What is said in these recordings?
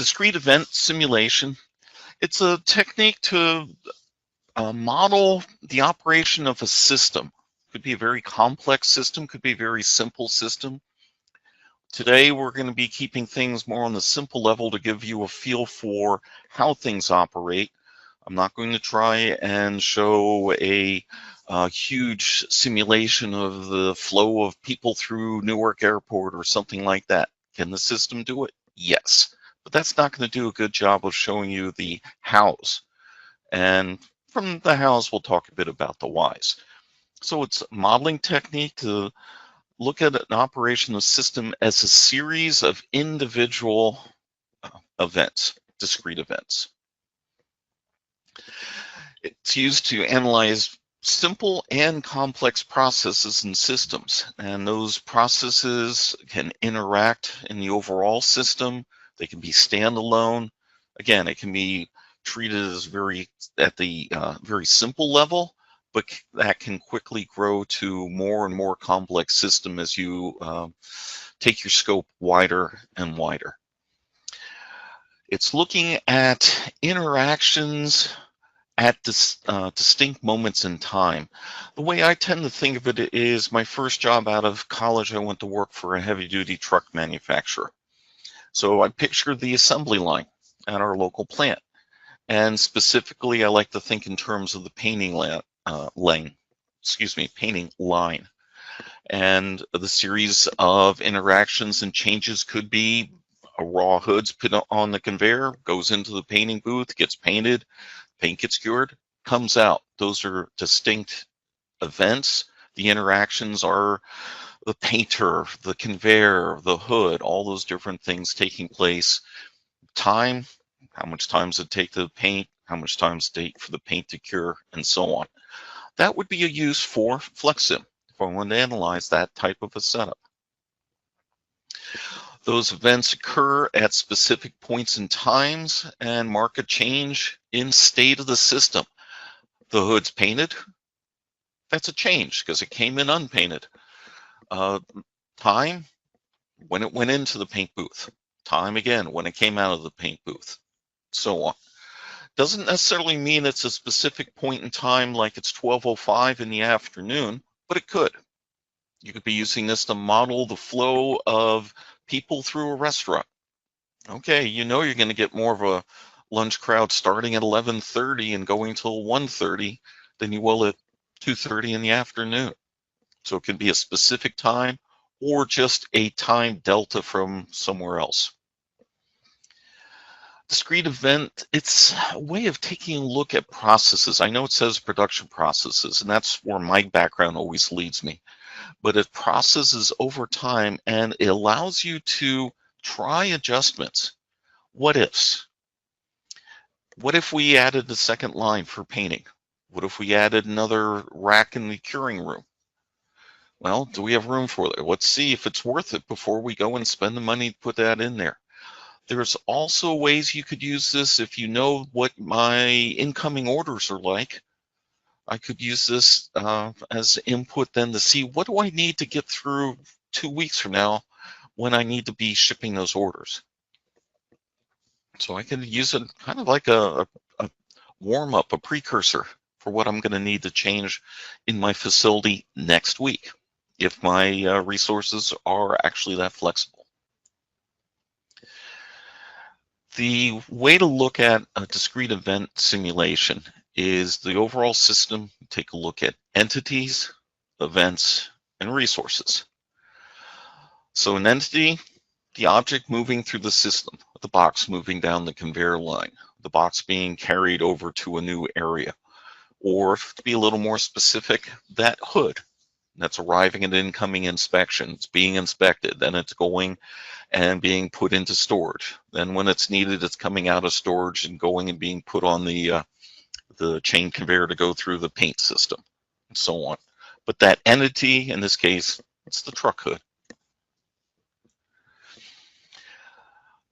Discrete event simulation. It's a technique to model the operation of a system. Could be a very complex system, could be a very simple system. Today, we're going to be keeping things more on the simple level to give you a feel for how things operate. I'm not going to try and show a huge simulation of the flow of people through Newark Airport or something like that. Can the system do it? Yes, but that's not going to do a good job of showing you the hows. And from the hows, we'll talk a bit about the whys. So it's a modeling technique to look at an operational system as a series of individual events, discrete events. It's used to analyze simple and complex processes and systems, and those processes can interact in the overall system. They can be standalone. Again, it can be treated as at the very simple level, but that can quickly grow to more and more complex system as you take your scope wider and wider. It's looking at interactions at distinct moments in time. The way I tend to think of it is my first job out of college, I went to work for a heavy-duty truck manufacturer. So I picture the assembly line at our local plant. And specifically, I like to think in terms of the painting painting line. And the series of interactions and changes could be a raw hood's put on the conveyor, goes into the painting booth, gets painted, paint gets cured, comes out. Those are distinct events. The interactions are the painter, the conveyor, the hood, all those different things taking place. Time, how much time does it take to paint? How much time does it take for the paint to cure, and so on. That would be a use for FlexSim if I wanted to analyze that type of a setup. Those events occur at specific points in times and mark a change in state of the system. The hood's painted. That's a change because it came in unpainted. Time, when it went into the paint booth. Time again, when it came out of the paint booth. So on. Doesn't necessarily mean it's a specific point in time like it's 12:05 in the afternoon, but it could. You could be using this to model the flow of people through a restaurant. Okay, you know you're going to get more of a lunch crowd starting at 11:30 and going till 1:30 than you will at 2:30 in the afternoon. So it can be a specific time or just a time delta from somewhere else. Discrete event, it's a way of taking a look at processes. I know it says production processes, and that's where my background always leads me. But it processes over time, and it allows you to try adjustments. What ifs? What if we added a second line for painting? What if we added another rack in the curing room? Well, do we have room for that? Let's see if it's worth it before we go and spend the money to put that in there. There's also ways you could use this if you know what my incoming orders are like. I could use this as input then to see what do I need to get through 2 weeks from now when I need to be shipping those orders. So I can use it kind of like a warm-up, a precursor for what I'm going to need to change in my facility next week if my resources are actually that flexible. The way to look at a discrete event simulation is the overall system. Take a look at entities, events, and resources. So an entity, the object moving through the system, the box moving down the conveyor line, the box being carried over to a new area, or to be a little more specific, that hood that's arriving at incoming inspection. It's being inspected, then it's going and being put into storage. Then when it's needed, it's coming out of storage and going and being put on the chain conveyor to go through the paint system, and so on. But that entity, in this case, it's the truck hood.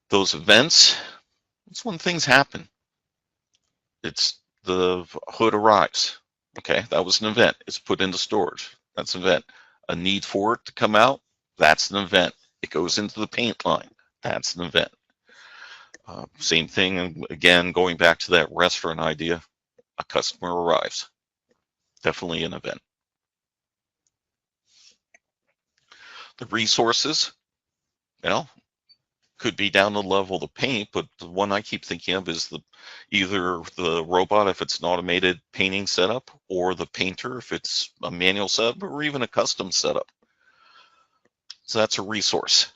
Those events, it's when things happen. It's the hood arrives. Okay, that was an event. It's put into storage. That's an event. A need for it to come out, that's an event. It goes into the paint line. That's an event. Same thing, again, going back to that restaurant idea, a customer arrives. Definitely an event. The resources, well, could be down to the level of the paint, but the one I keep thinking of is either the robot if it's an automated painting setup, or the painter if it's a manual setup, or even a custom setup. So that's a resource.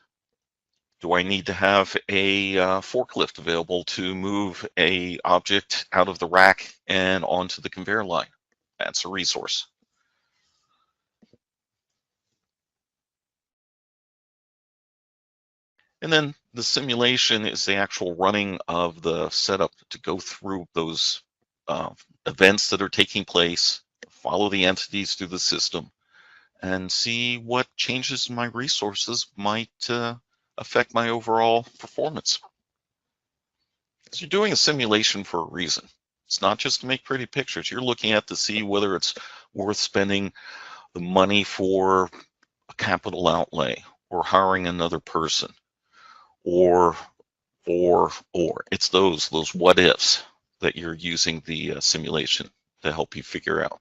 Do I need to have a forklift available to move a object out of the rack and onto the conveyor line? That's a resource. And then the simulation is the actual running of the setup to go through those events that are taking place, follow the entities through the system, and see what changes in my resources might affect my overall performance. So you're doing a simulation for a reason. It's not just to make pretty pictures. You're looking at to see whether it's worth spending the money for a capital outlay, or hiring another person, or it's those what ifs that you're using the simulation to help you figure out.